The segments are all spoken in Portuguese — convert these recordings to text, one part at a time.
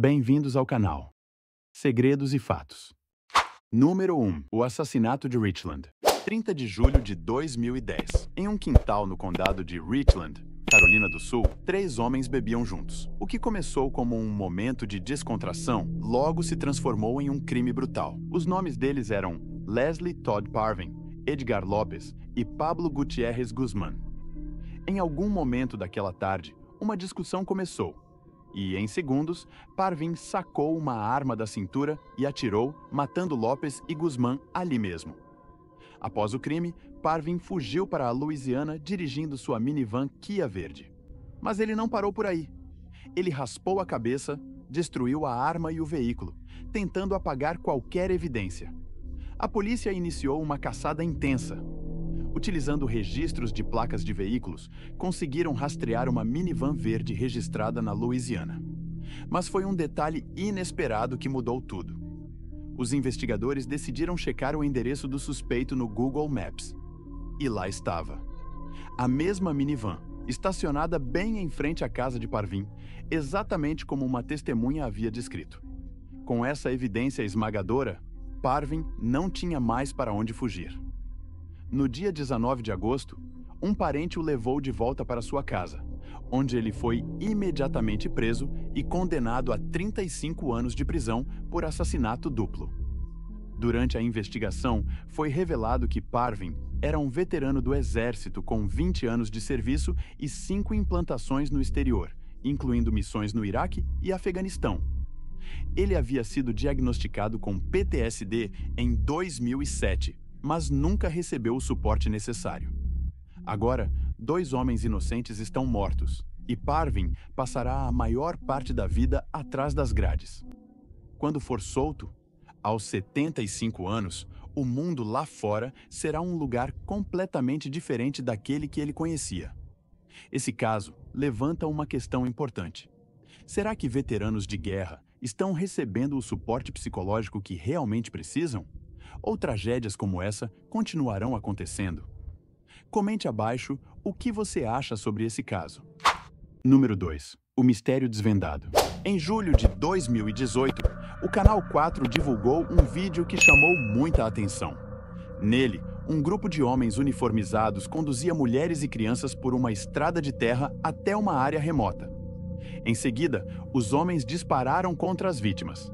Bem-vindos ao canal Segredos e Fatos. Número 1. O assassinato de Richland. 30 de julho de 2010. Em um quintal no condado de Richland, Carolina do Sul, 3 homens bebiam juntos. O que começou como um momento de descontração, logo se transformou em um crime brutal. Os nomes deles eram Leslie Todd Parvin, Edgar Lopes e Pablo Gutierrez Guzmán. Em algum momento daquela tarde, uma discussão começou. E, em segundos, Parvin sacou uma arma da cintura e atirou, matando Lopes e Guzmán ali mesmo. Após o crime, Parvin fugiu para a Louisiana dirigindo sua minivan Kia verde. Mas ele não parou por aí. Ele raspou a cabeça, destruiu a arma e o veículo, tentando apagar qualquer evidência. A polícia iniciou uma caçada intensa. Utilizando registros de placas de veículos, conseguiram rastrear uma minivan verde registrada na Louisiana. Mas foi um detalhe inesperado que mudou tudo. Os investigadores decidiram checar o endereço do suspeito no Google Maps. E lá estava. A mesma minivan, estacionada bem em frente à casa de Parvin, exatamente como uma testemunha havia descrito. Com essa evidência esmagadora, Parvin não tinha mais para onde fugir. No dia 19 de agosto, um parente o levou de volta para sua casa, onde ele foi imediatamente preso e condenado a 35 anos de prisão por assassinato duplo. Durante a investigação, foi revelado que Parvin era um veterano do Exército com 20 anos de serviço e 5 implantações no exterior, incluindo missões no Iraque e Afeganistão. Ele havia sido diagnosticado com PTSD em 2007, mas nunca recebeu o suporte necessário. Agora, 2 homens inocentes estão mortos, e Parvin passará a maior parte da vida atrás das grades. Quando for solto, aos 75 anos, o mundo lá fora será um lugar completamente diferente daquele que ele conhecia. Esse caso levanta uma questão importante. Será que veteranos de guerra estão recebendo o suporte psicológico que realmente precisam? Ou tragédias como essa continuarão acontecendo? Comente abaixo o que você acha sobre esse caso. Número 2. O mistério desvendado. Em julho de 2018, o Canal 4 divulgou um vídeo que chamou muita atenção. Nele, um grupo de homens uniformizados conduzia mulheres e crianças por uma estrada de terra até uma área remota. Em seguida, os homens dispararam contra as vítimas.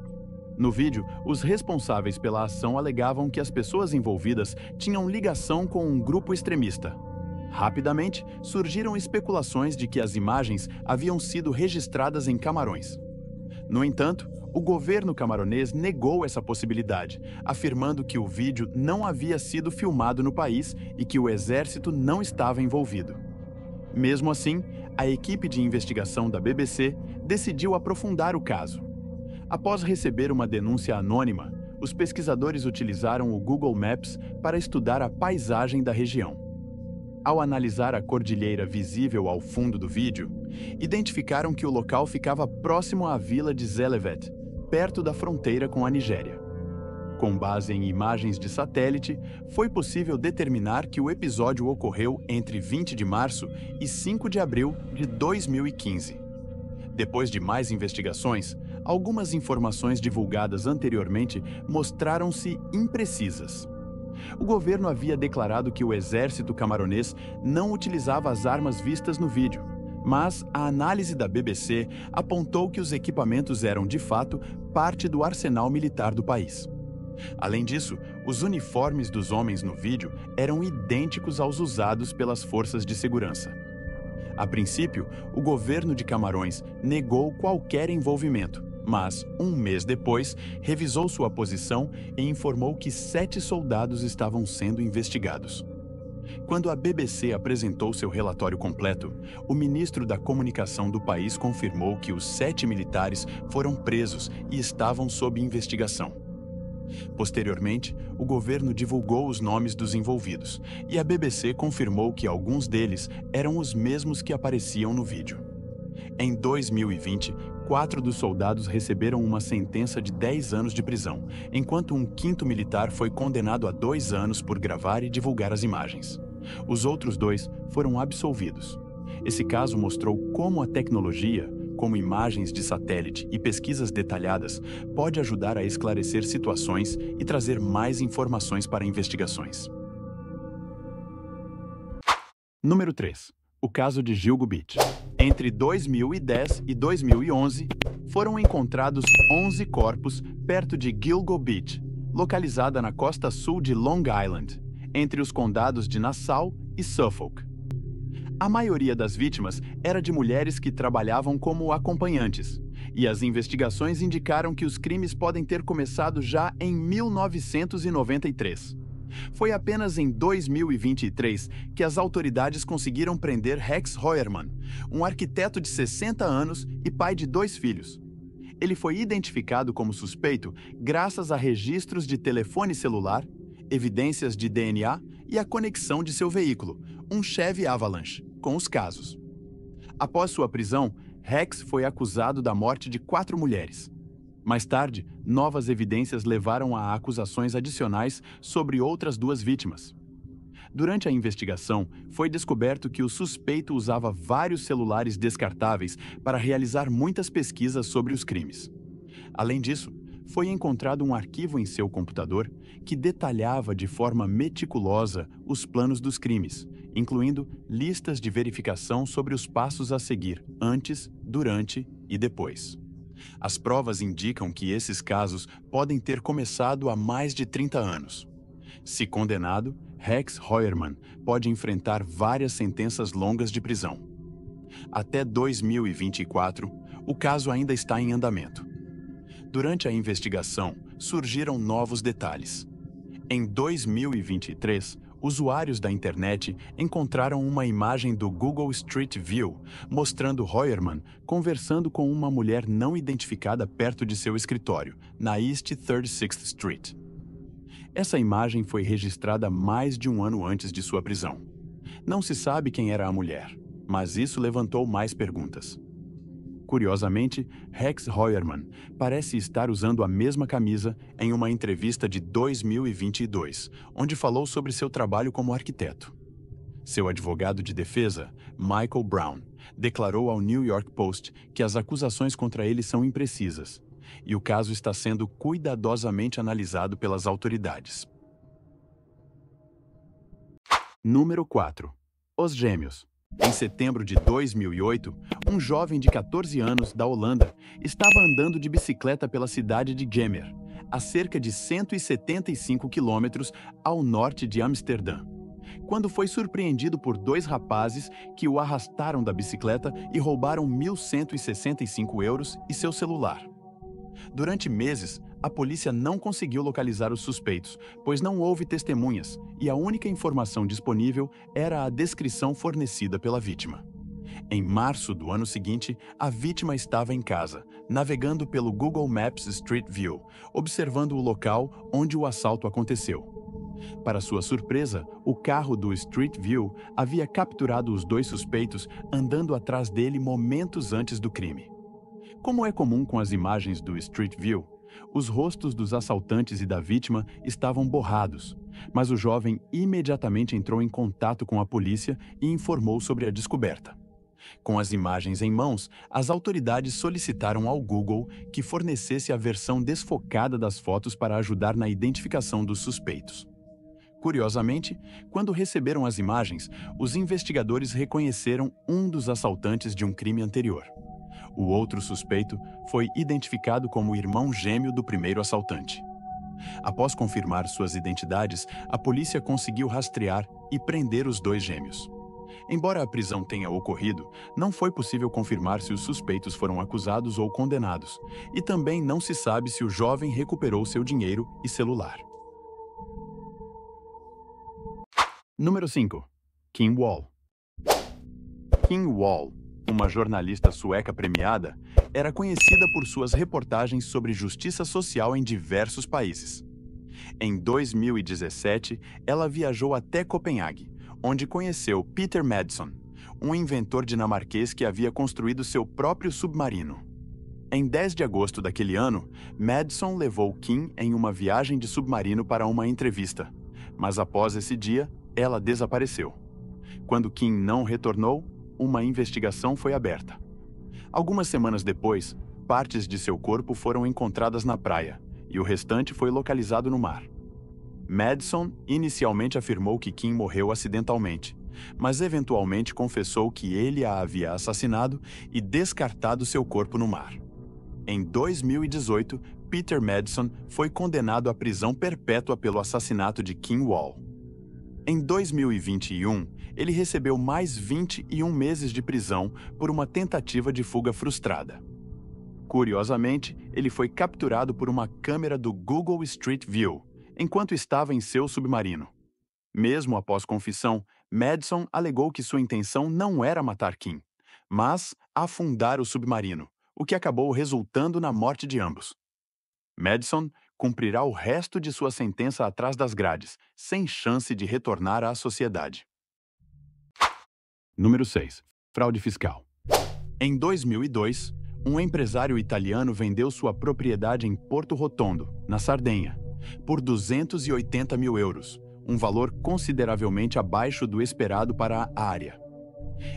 No vídeo, os responsáveis pela ação alegavam que as pessoas envolvidas tinham ligação com um grupo extremista. Rapidamente, surgiram especulações de que as imagens haviam sido registradas em Camarões. No entanto, o governo camaronês negou essa possibilidade, afirmando que o vídeo não havia sido filmado no país e que o exército não estava envolvido. Mesmo assim, a equipe de investigação da BBC decidiu aprofundar o caso. Após receber uma denúncia anônima, os pesquisadores utilizaram o Google Maps para estudar a paisagem da região. Ao analisar a cordilheira visível ao fundo do vídeo, identificaram que o local ficava próximo à vila de Zelevet, perto da fronteira com a Nigéria. Com base em imagens de satélite, foi possível determinar que o episódio ocorreu entre 20 de março e 5 de abril de 2015. Depois de mais investigações, algumas informações divulgadas anteriormente mostraram-se imprecisas. O governo havia declarado que o exército camaronês não utilizava as armas vistas no vídeo, mas a análise da BBC apontou que os equipamentos eram, de fato, parte do arsenal militar do país. Além disso, os uniformes dos homens no vídeo eram idênticos aos usados pelas forças de segurança. A princípio, o governo de Camarões negou qualquer envolvimento, mas, um mês depois, revisou sua posição e informou que 7 soldados estavam sendo investigados. Quando a BBC apresentou seu relatório completo, o ministro da Comunicação do país confirmou que os 7 militares foram presos e estavam sob investigação. Posteriormente, o governo divulgou os nomes dos envolvidos, e a BBC confirmou que alguns deles eram os mesmos que apareciam no vídeo. Em 2020, 4 dos soldados receberam uma sentença de 10 anos de prisão, enquanto um 5º militar foi condenado a 2 anos por gravar e divulgar as imagens. Os outros 2 foram absolvidos. Esse caso mostrou como a tecnologia como imagens de satélite e pesquisas detalhadas, pode ajudar a esclarecer situações e trazer mais informações para investigações. Número 3. O caso de Gilgo Beach. Entre 2010 e 2011, foram encontrados 11 corpos perto de Gilgo Beach, localizada na costa sul de Long Island, entre os condados de Nassau e Suffolk. A maioria das vítimas era de mulheres que trabalhavam como acompanhantes, e as investigações indicaram que os crimes podem ter começado já em 1993. Foi apenas em 2023 que as autoridades conseguiram prender Rex Heuermann, um arquiteto de 60 anos e pai de 2 filhos. Ele foi identificado como suspeito graças a registros de telefone celular, evidências de DNA e a conexão de seu veículo, um Chevy Avalanche, com os casos. Após sua prisão, Rex foi acusado da morte de 4 mulheres. Mais tarde, novas evidências levaram a acusações adicionais sobre outras 2 vítimas. Durante a investigação, foi descoberto que o suspeito usava vários celulares descartáveis para realizar muitas pesquisas sobre os crimes. Além disso, foi encontrado um arquivo em seu computador que detalhava de forma meticulosa os planos dos crimes, incluindo listas de verificação sobre os passos a seguir antes, durante e depois. As provas indicam que esses casos podem ter começado há mais de 30 anos. Se condenado, Rex Heuermann pode enfrentar várias sentenças longas de prisão. Até 2024, o caso ainda está em andamento. Durante a investigação, surgiram novos detalhes. Em 2023, usuários da internet encontraram uma imagem do Google Street View mostrando Heuermann conversando com uma mulher não identificada perto de seu escritório, na East 36th Street. Essa imagem foi registrada mais de um ano antes de sua prisão. Não se sabe quem era a mulher, mas isso levantou mais perguntas. Curiosamente, Rex Heuermann parece estar usando a mesma camisa em uma entrevista de 2022, onde falou sobre seu trabalho como arquiteto. Seu advogado de defesa, Michael Brown, declarou ao New York Post que as acusações contra ele são imprecisas, e o caso está sendo cuidadosamente analisado pelas autoridades. Número 4. Os Gêmeos. Em setembro de 2008, um jovem de 14 anos da Holanda estava andando de bicicleta pela cidade de Gemmer, a cerca de 175 quilômetros ao norte de Amsterdã, quando foi surpreendido por 2 rapazes que o arrastaram da bicicleta e roubaram 1.165 euros e seu celular. Durante meses, a polícia não conseguiu localizar os suspeitos, pois não houve testemunhas e a única informação disponível era a descrição fornecida pela vítima. Em março do ano seguinte, a vítima estava em casa, navegando pelo Google Maps Street View, observando o local onde o assalto aconteceu. Para sua surpresa, o carro do Street View havia capturado os 2 suspeitos andando atrás dele momentos antes do crime. Como é comum com as imagens do Street View, os rostos dos assaltantes e da vítima estavam borrados, mas o jovem imediatamente entrou em contato com a polícia e informou sobre a descoberta. Com as imagens em mãos, as autoridades solicitaram ao Google que fornecesse a versão desfocada das fotos para ajudar na identificação dos suspeitos. Curiosamente, quando receberam as imagens, os investigadores reconheceram um dos assaltantes de um crime anterior. O outro suspeito foi identificado como o irmão gêmeo do primeiro assaltante. Após confirmar suas identidades, a polícia conseguiu rastrear e prender os 2 gêmeos. Embora a prisão tenha ocorrido, não foi possível confirmar se os suspeitos foram acusados ou condenados, e também não se sabe se o jovem recuperou seu dinheiro e celular. Número 5. Kim Wall. Kim Wall, uma jornalista sueca premiada, era conhecida por suas reportagens sobre justiça social em diversos países. Em 2017, ela viajou até Copenhague, onde conheceu Peter Madsen, um inventor dinamarquês que havia construído seu próprio submarino. Em 10 de agosto daquele ano, Madsen levou Kim em uma viagem de submarino para uma entrevista, mas após esse dia, ela desapareceu. Quando Kim não retornou, uma investigação foi aberta. Algumas semanas depois, partes de seu corpo foram encontradas na praia e o restante foi localizado no mar. Madison inicialmente afirmou que Kim morreu acidentalmente, mas eventualmente confessou que ele a havia assassinado e descartado seu corpo no mar. Em 2018, Peter Madison foi condenado à prisão perpétua pelo assassinato de Kim Wall. Em 2021, ele recebeu mais 21 meses de prisão por uma tentativa de fuga frustrada. Curiosamente, ele foi capturado por uma câmera do Google Street View, enquanto estava em seu submarino. Mesmo após confissão, Madison alegou que sua intenção não era matar Kim, mas afundar o submarino, o que acabou resultando na morte de ambos. Madison cumprirá o resto de sua sentença atrás das grades, sem chance de retornar à sociedade. Número 6. Fraude fiscal. Em 2002, um empresário italiano vendeu sua propriedade em Porto Rotondo, na Sardenha, por 280 mil euros, um valor consideravelmente abaixo do esperado para a área.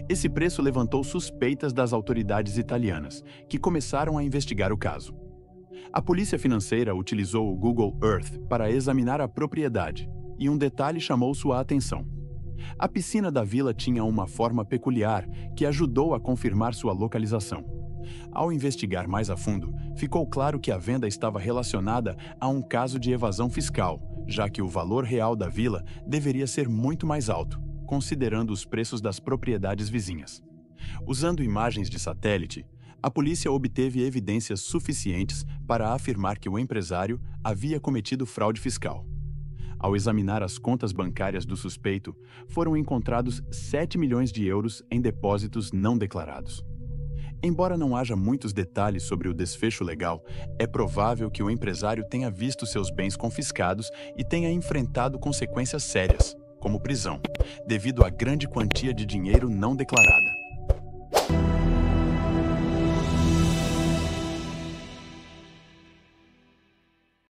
Esse preço levantou suspeitas das autoridades italianas, que começaram a investigar o caso. A polícia financeira utilizou o Google Earth para examinar a propriedade, e um detalhe chamou sua atenção. A piscina da vila tinha uma forma peculiar que ajudou a confirmar sua localização. Ao investigar mais a fundo, ficou claro que a venda estava relacionada a um caso de evasão fiscal, já que o valor real da vila deveria ser muito mais alto, considerando os preços das propriedades vizinhas. Usando imagens de satélite, a polícia obteve evidências suficientes para afirmar que o empresário havia cometido fraude fiscal. Ao examinar as contas bancárias do suspeito, foram encontrados 7 milhões de euros em depósitos não declarados. Embora não haja muitos detalhes sobre o desfecho legal, é provável que o empresário tenha visto seus bens confiscados e tenha enfrentado consequências sérias, como prisão, devido à grande quantia de dinheiro não declarada.